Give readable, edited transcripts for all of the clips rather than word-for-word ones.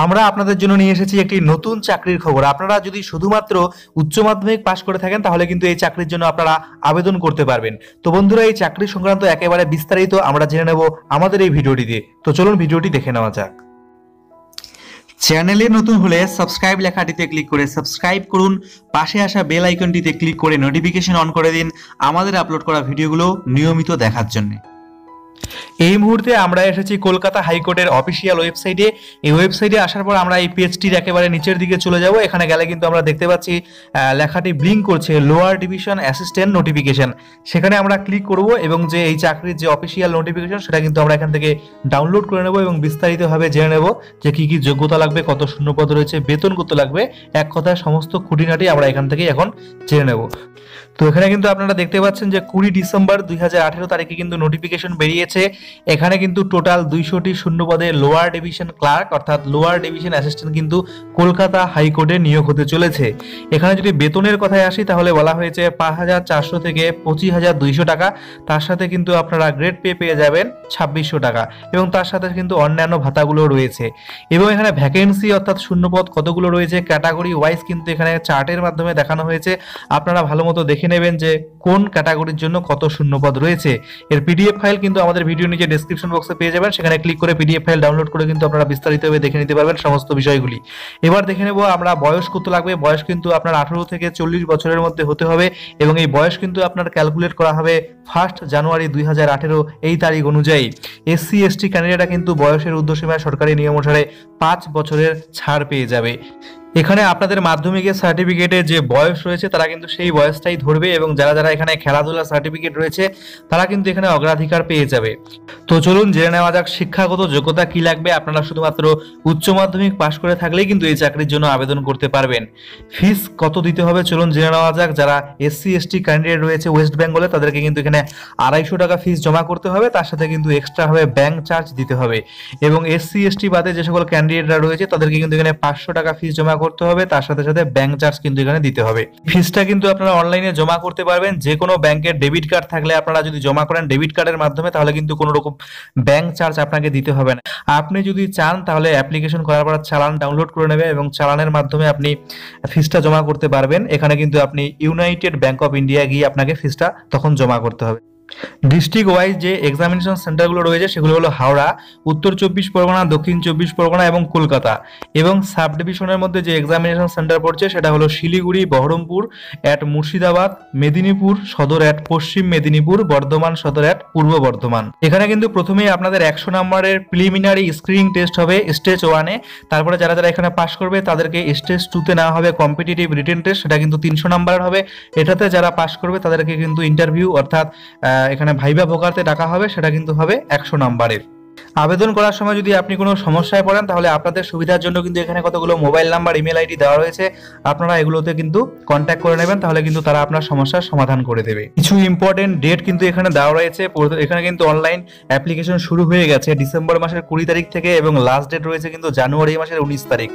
আমরা আপনাদের জন্য নিয়ে এসেছি একটি নতুন চাকরির খবর। আপনারা যদি শুধুমাত্র উচ্চ মাধ্যমিক পাশ করে থাকেন তাহলে কিন্তু এই চাকরির জন্য আপনারা আবেদন করতে পারবেন। তো বন্ধুরা, এই চাকরি সংক্রান্ত একেবারে বিস্তারিত আমরা জেনে নেব আমাদের এই ভিডিওটিতে। তো চলুন ভিডিওটি দেখে নেওয়া যাক। চ্যানেলে নতুন হলে সাবস্ক্রাইব লেখাটিতে ক্লিক করে সাবস্ক্রাইব করুন, পাশে আসা বেল আইকনটিতে ক্লিক করে নোটিফিকেশন অন করে দিন আমাদের আপলোড করা ভিডিওগুলো নিয়মিত দেখার জন্য। এই মুহূর্তে আমরা এসেছি কলকাতা হাইকোর্টের অফিসিয়াল ওয়েবসাইটে। এই ওয়েবসাইটে আসার পর আমরা এই পেজটির একেবারে নিচের দিকে চলে যাব। এখানে গেলে কিন্তু আমরা দেখতে পাচ্ছি লেখাটি ব্লিঙ্ক করছে, লোয়ার ডিভিশন অ্যাসিস্ট্যান্ট নোটিফিকেশন। সেখানে আমরা ক্লিক করব এবং যে এই চাকরির যে অফিসিয়াল নোটিফিকেশন সেটা কিন্তু আমরা এখান থেকে ডাউনলোড করে নেব এবং বিস্তারিতভাবে জেনে নেব যে কি কি যোগ্যতা লাগবে, কত শূন্যপদ রয়েছে, বেতন কত লাগবে, এক কথায় সমস্ত খুঁটিনাটি আমরা এখান থেকে এখন জেনে নেব। তো এখানে কিন্তু আপনারা দেখতে পাচ্ছেন যে 20 ডিসেম্বর 2018 তারিখে কিন্তু নোটিফিকেশন বেরিয়েছে। এখানে কিন্তু টোটাল 200টি শূন্যপদে লোয়ার ডিভিশন ক্লার্ক অর্থাৎ লোয়ার ডিভিশন অ্যাসিস্ট্যান্ট কিন্তু কলকাতা হাইকোর্টে নিয়োগ হতে চলেছে। এখানে যদি বেতনের কথায় আসি তাহলে বলা হয়েছে 5,400 থেকে 25,200 টাকা। তার সাথে কিন্তু আপনারা গ্রেড পে পেয়ে যাবেন 2,600 টাকা এবং তার সাথে কিন্তু অন্যান্য ভাতাগুলো রয়েছে। এবং এখানে ভ্যাকেন্সি অর্থাৎ শূন্যপদ কতগুলো রয়েছে ক্যাটাগরি ওয়াইজ কিন্তু এখানে চার্টের মাধ্যমে দেখানো হয়েছে। আপনারা ভালো মতো দেখে নেবেন যে কোন ক্যাটাগরির জন্য কত শূন্যপদ রয়েছে। এর পিডিএফ ফাইল কিন্তু আমাদের ভিডিও নিচে ডেসক্রিপশন বক্সে পেয়ে যাবেন। সেখানে ক্লিক করে পিডিএফ ফাইল ডাউনলোড করে কিন্তু আপনারা বিস্তারিতভাবে দেখে নিতে পারবেন সমস্ত বিষয়গুলি। এবার দেখে নেব আমরা বয়স কত লাগবে। বয়স কিন্তু আপনার 18 থেকে 40 বছরের মধ্যে হতে হবে এবং এই বয়স কিন্তু আপনার ক্যালকুলেট করা হবে 1 জানুয়ারি 2018 এই তারিখ অনুযায়ী। এসসি এসটি ক্যান্ডিডেটরা কিন্তু বয়সের ঊর্ধ্বসীমায় সরকারি নিয়ম অনুসারে 5 বছরের ছাড় পেয়ে যাবে। এখানে আপনাদের মাধ্যমিকের সার্টিফিকেটে যে বয়স রয়েছে তারা কিন্তু সেই বয়সটাই ধরবে এবং যারা যারা এখানে খেলাধুলার সার্টিফিকেট রয়েছে তারা কিন্তু এখানে অগ্রাধিকার পেয়ে যাবে। তো চলুন জেনে নেওয়া যাক শিক্ষাগত যোগ্যতা কি লাগবে। আপনারা শুধুমাত্র উচ্চ মাধ্যমিক পাশ করে থাকলেই কিন্তু এই চাকরির জন্য আবেদন করতে পারবেন। ফিস কত দিতে হবে চলুন জেনে নেওয়া যাক। যারা এসসি এসটি ক্যান্ডিডেট রয়েছে ওয়েস্ট বেঙ্গলে তাদেরকে কিন্তু এখানে 250 টাকা ফিস জমা করতে হবে, তার সাথে কিন্তু এক্সট্রা হবে ব্যাংক চার্জ দিতে হবে। এবং এসসি এসটি বাদে যে সকল ক্যান্ডিডেটরা রয়েছে তাদেরকে কিন্তু এখানে 500 টাকা ফিস জমা করতে হবে, তার সাথে সাথে ব্যাংক চার্জ কিন্তু এখানে দিতে হবে। ফিসটা কিন্তু আপনারা অনলাইনে জমা করতে পারবেন। যে কোনো ব্যাংকের ডেবিট কার্ড থাকলে আপনারা যদি জমা করেন ডেবিট কার্ডের মাধ্যমে তাহলে কিন্তু কোনো রকম ব্যাংক চার্জ আপনাকে দিতে হবে না। আপনি যদি চান তাহলে অ্যাপ্লিকেশন করার পর চালান ডাউনলোড করে নেবে এবং চালানের মাধ্যমে আপনি ফিসটা জমা করতে পারবেন। এখানে কিন্তু আপনি ইউনাইটেড ব্যাংক অফ ইন্ডিয়া গিয়ে আপনাকে ফিসটা তখন জমা করতে হবে। ডিস্ট্রিক্ট ওয়াইজ যে এক্সামিনেশন সেন্টারগুলো রয়েছে সেগুলো হলো হাওড়া, উত্তর 24 পরগনা, দক্ষিণ 24 পরগনা এবং কলকাতা। এবং সাব ডিভিশনের মধ্যে যে এক্সামিনেশন সেন্টার পড়ছে সেটা হলো শিলিগুড়ি, বহরমপুর অ্যাট মুর্শিদাবাদ, মেদিনীপুর সদর অ্যাট পশ্চিম মেদিনীপুর, বর্ধমান সদর অ্যাট পূর্ব বর্ধমান। এখানে কিন্তু প্রথমেই আপনাদের 100 নম্বরের প্রিলিমিনারি স্ক্রিনিং টেস্ট হবে স্টেজ 1-এ। তারপরে যারা যারা এখানে পাস করবে তাদেরকে স্টেজ 2-তে নেওয়া হবে কম্পিটিটিভ রিটেন টেস্ট, সেটা কিন্তু 300 নম্বরের হবে। এটাতে যারা পাস করবে তাদেরকে কিন্তু ইন্টারভিউ অর্থাৎ এখানে ভাইবা ভোকারতে ডাকা হবে, সেটা কিন্তু হবে 100 নম্বরের। আবেদন করার সময় যদি আপনি কোনো সমস্যায় পড়েন তাহলে আপনাদের সুবিধার জন্য কিন্তু এখানে কতগুলো মোবাইল নাম্বার, ইমেল আইডি দেওয়া রয়েছে। আপনারা এগুলোতে কিন্তু কন্ট্যাক্ট করে নেবেন, তাহলে কিন্তু তারা আপনার সমস্যার সমাধান করে দেবে। কিছু ইম্পর্টেন্ট ডেট কিন্তু এখানে দেওয়া রয়েছে। এখানে কিন্তু অনলাইন অ্যাপ্লিকেশন শুরু হয়ে গেছে ডিসেম্বর মাসের 20 তারিখ থেকে এবং লাস্ট ডেট রয়েছে কিন্তু জানুয়ারি মাসের 19 তারিখ।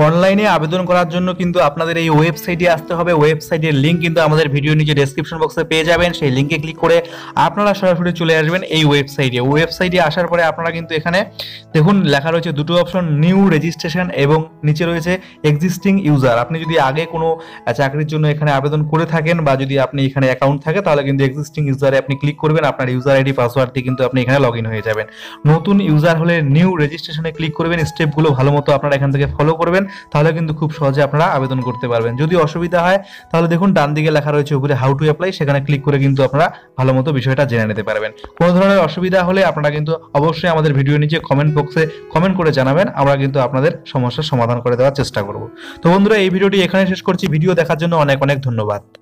অনলাইনে আবেদন করার জন্য কিন্তু আপনাদের এই ওয়েবসাইটে আসতে হবে। ওয়েবসাইটের লিঙ্ক কিন্তু আমাদের ভিডিও নিচে ডেসক্রিপশন বক্সে পেয়ে যাবেন। সেই লিঙ্কে ক্লিক করে আপনারা সরাসরি চলে আসবেন এই ওয়েবসাইটে। ওয়েবসাইটে আসার পরে আপনারা কিন্তু এখানে দেখুন লেখা রয়েছে দুটো অপশন, নিউ রেজিস্ট্রেশন এবং নিচে রয়েছে এক্সিস্টিং ইউজার। আপনি যদি আগে কোনো চাকরির জন্য এখানে আবেদন করে থাকেন বা যদি আপনি এখানে অ্যাকাউন্ট থাকে তাহলে কিন্তু এক্সিস্টিং ইউজারে আপনি ক্লিক করবেন, আপনার ইউজার আইডি পাসওয়ার্ড দিয়ে কিন্তু আপনি এখানে লগ ইন হয়ে যাবেন। নতুন ইউজার হলে নিউ রেজিস্ট্রেশনে ক্লিক করবেন, স্টেপগুলো ভালো মতো আপনারা এখান থেকে ফলো করবেন, তাহলে কিন্তু খুব সহজে আপনারা আবেদন করতে পারবেন। যদি অসুবিধা হয় তাহলে দেখুন ডান দিকে লেখা রয়েছে উপরে হাউ টু অ্যাপ্লাই, সেখানে ক্লিক করে কিন্তু আপনারা ভালো মতো বিষয়টা জেনে নিতে পারবেন। কোনো ধরনের অসুবিধা হলে আপনারা কিন্তু অবশ্যই আমাদের ভিডিও নিচে কমেন্ট বক্সে কমেন্ট করে জানাবেন, আমরা কিন্তু আপনাদের সমস্যার সমাধান করে দেওয়ার চেষ্টা করব। তো বন্ধুরা, এই ভিডিওটি এখানে শেষ করছি। ভিডিও দেখার জন্য অনেক অনেক ধন্যবাদ।